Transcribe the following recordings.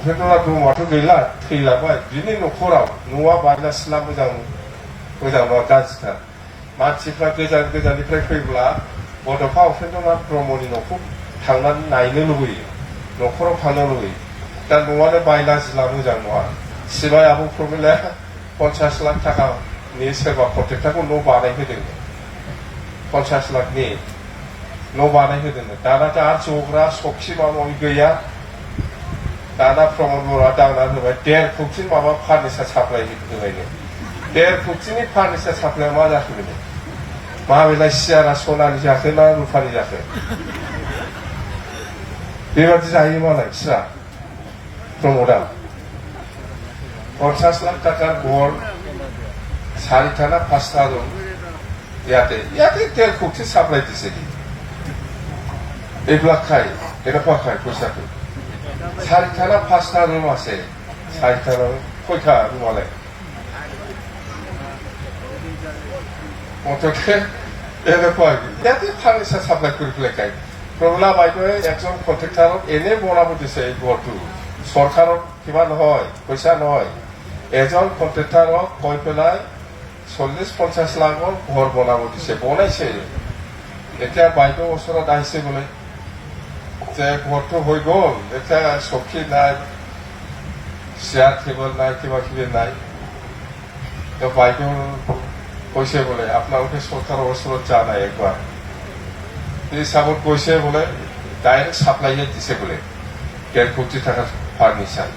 उपेन्द्रनाथ ब्रह्मआथ' गैला थैलांबाय बिनि न'खराव न'आ बायला सिला मोजां नङा गाज्रिथार मानसिफ्रा गोजान गोजाननिफ्राय फैब्ला बड'फा उपेन्द्रनाथ ब्रह्मनि न'खौ थांनानै नायनो लुबैयो न'खराव थांनो लुबैयो दा न'आनो बायला जिला मोजां नङा सिबाय आब' प्रमिलाया 50 लाख थाखानि सोरबा कन्ट्रेक्टारखौ न' बानायहोदों 50 लाखनि न' बानायहोदों दानाथ' आरो जग्रा सखि माबा माबि गैया दाना प्रमद बर'आ दांना होबाय 1.5 फुटनि माबा फार्निचार साप्लाय होबायनो 1.5 फुटनि फार्निचार साप्लाया मा जाखो बेनो माबेलाय सियारा सनानि जाखो ना रुफानि जाखो बेबादि जायो मालाय बिस्रा प्रमदा 50 लाख টাকার ঘর 4টা না 5টা রুম ইয়াতে 1.5 কোটি সাপ্লাই দিছে এগুলা খাই এটা খায় পয়সাকে 4টা না 5টা রুম আছে 4টা রুম কয়টা রুম আলে অন্তকে এনে পাই ইয়াতে ফার্নিচার সাপ্লাই করে ফেলায় প্রবলা বাইতো একজন কন্ট্রাক্টর এনে বনাবো দিছে এই ঘরটো সরকারক কিবা নহয় পয়সা নহয় এজন কন্ট্রাক্টরক কই পেলাই 40-50 লাখৰ ঘৰ বনাব দিছে বনাইছে এতিয়া বাইতো ওচৰত আহিছে বোলে যে ঘৰটো হৈ গ'ল এতিয়া চকী নাই চেয়াৰ টেবুল নাই কিবা কিবি নাই তো বাইতো কৈছে বোলে আপোনালোকে চৰকাৰৰ ওচৰত যা নাই একবাৰ এই হিচাপত কৈছে বোলে ডাইৰেক্ট চাপ্লাইয়ে দিছে বোলে 1.5 কোটি টাকার ফার্নিচার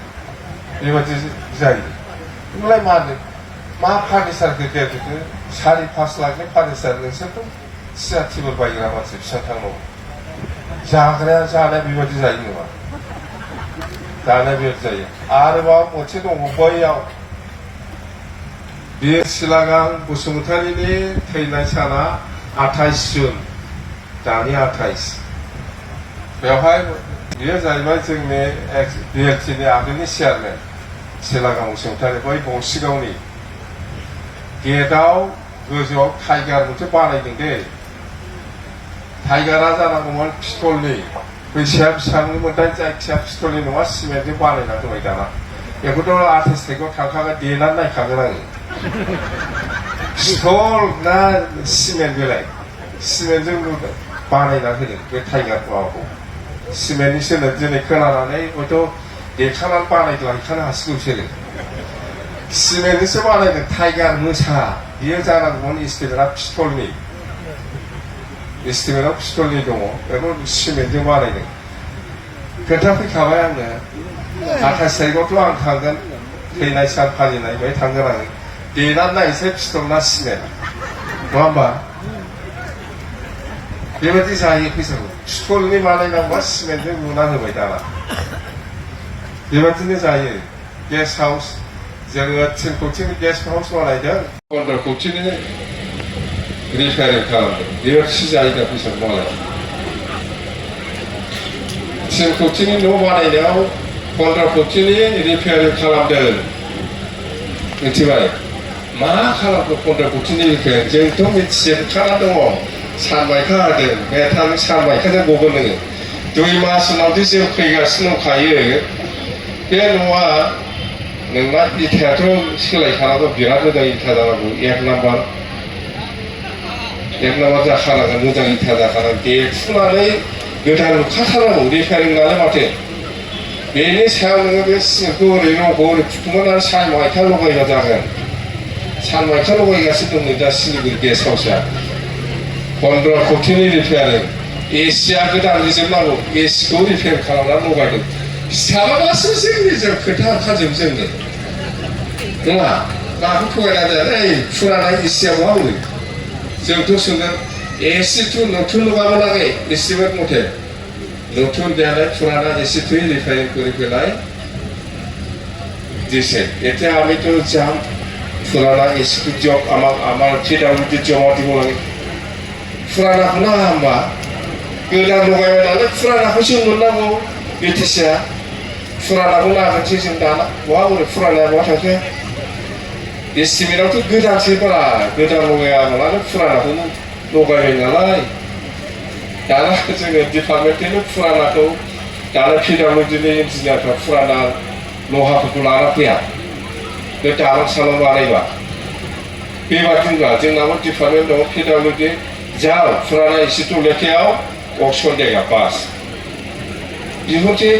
बेबादि जायो होनबालाय मा फार्निचारखौ 4-5 लाखनि फार्निचार नोंसोरथ' सियार टेबोल बायग्रा मानसि फिसाथांनाव जाग्राया जानाया बेबादि जायो नङा जानाया बेबादि जायो आरोबाव मोनसे दङ बैयाव बे सिलागां बसुमतारीनि थैनाय साना 28 जुन दानि 28 बेवहाय बेयो जाहैबाय जोंनि बिएलटिनि आगोलनि चेयारमेन सिलागां बसुमतारी बै गंसिगावनि गेटआव गोजौआव टाइगार मोनसे बानायदों दे टाइगारा जानांगौमोन पिस्तलनि फैसाया बेसेबांमोन जायखिया पिस्तलनि नङा सिमेन्टजों बानायना होबाय दाना बेखौथ' 28 तारिखआव थांखागोन देनानै नायखागोन आङो पिस्तल ना सिमेन्ट बेलाय सिमेन्टजों बानायना होदों बे टाइगार माबाखौ सिमेन्टनि सोनो दिनै खोनानानै हयथ' देखानानै बानायलांखानो हासिगौ बिसोरो सिमेन्टनिसो बानायदों टाइगार मोसा बियो जानांगौमोन इस्टिमेटआ पिस्तलनि इस्टिमेटआव पिस्तलनि दङ बेखौ सिमेन्टजों बानायदों खोथा फैखाबाय आंनो 28 तारिखआवथ' आं थांगोन थैनाय सान फालिनाय बेहाय थांगोन आङो देनानै नायनोसै पिस्तल ना सिमेन्ट नङा होमबा बेबादि जायो फैसाखौ पिस्तलनि बानायनांगौबा सिमेन्टजों लुना होबाय दाना बेबादिनो जायो गेस्ट हाउस जोङो 3 कोटिनि गेस्ट हाउस बानायदों 15 कोटिनि रिपेयारिं खालामदों बेबादिसो जायो दा फैसाखौ मालाय 3 कोटिनि न' बानायनायाव 15 कोटिनि रिपेयारिं खालामदों मिथिबाय मा खालामखो 15 कोटिनि रिपेयारिं जोंथ' मिथिजोबखाना दङ सानबायखा होदों मेथाजों सानबायखाजों गगोन नोङो 2 मास उनावदि जों फैगासिनो दंखायो बे न'आ नोंना इथायाथ' सोलायखानांगौ बिराद मोजां इथा जानांगौ 1 नाम्बार जाखानांगोन मोजां इथा जाखानांगौ देफुनानै गोदान लुखाथारनांगौ रिपेयारिं नालाय माथो बेनि सायाव नोङो बे सिमेन्टखौ ओरै रंखौ ओरै फुखुमानानै सानबायखा लगायबा जागोन सानबायखा लगायगासिनो दं नै दा सिलिगुरि गेस्ट हाउसआ 15 कोटिनि रिपेयारिं एसिया गोदान होजोबनांगौ एसिखौ रिपेयार खालामनानै लगायदों साबाबासो जोंनिजों खोथा ओंखारजोब जोंनो नङा माखौ थगायना जाया फुराना एसिया मा होनो जोंथ' सोंगोन एसिथ' नथुन लगाबोनाङै एस्टिमेट मथे नथुन देनाय पुराना एसिथ' रिपेयारिं করে ফেলায় দিছে এতে আমি তো জাম পুরানা এসি জব আমার পিডব্লিউডি জমা দিব লাগে पुरानाखौ नाङा होमबा गोदान लगायबाय नालाय पुरानाखौसो मोननांगौ बिटिसिआ पुरानाखौ नागिरनोसै जों दाना बहा बोरै पुरानाया बहा थांखो एस्टिमेटआवथ' गोदानसोब्रा गोदान लगायाब्लानो पुरानाखौ लगायबाय नालाय दाना जोङो डिपार्टमेन्टनिनो पुरानाखौ दाना पिडब्लिउडिनि इन्जिनियारफ्रा पुराना लहाफोरखौ लाना फैया बे दालां सालां बानायबा बेबादिब्ला जोंनाबो डिपार्टमेन्ट दं PWD जाओ फुराना इंस्टीट्यूट लेखायाव अक्सफोर्ड जायगा पास बिहुथे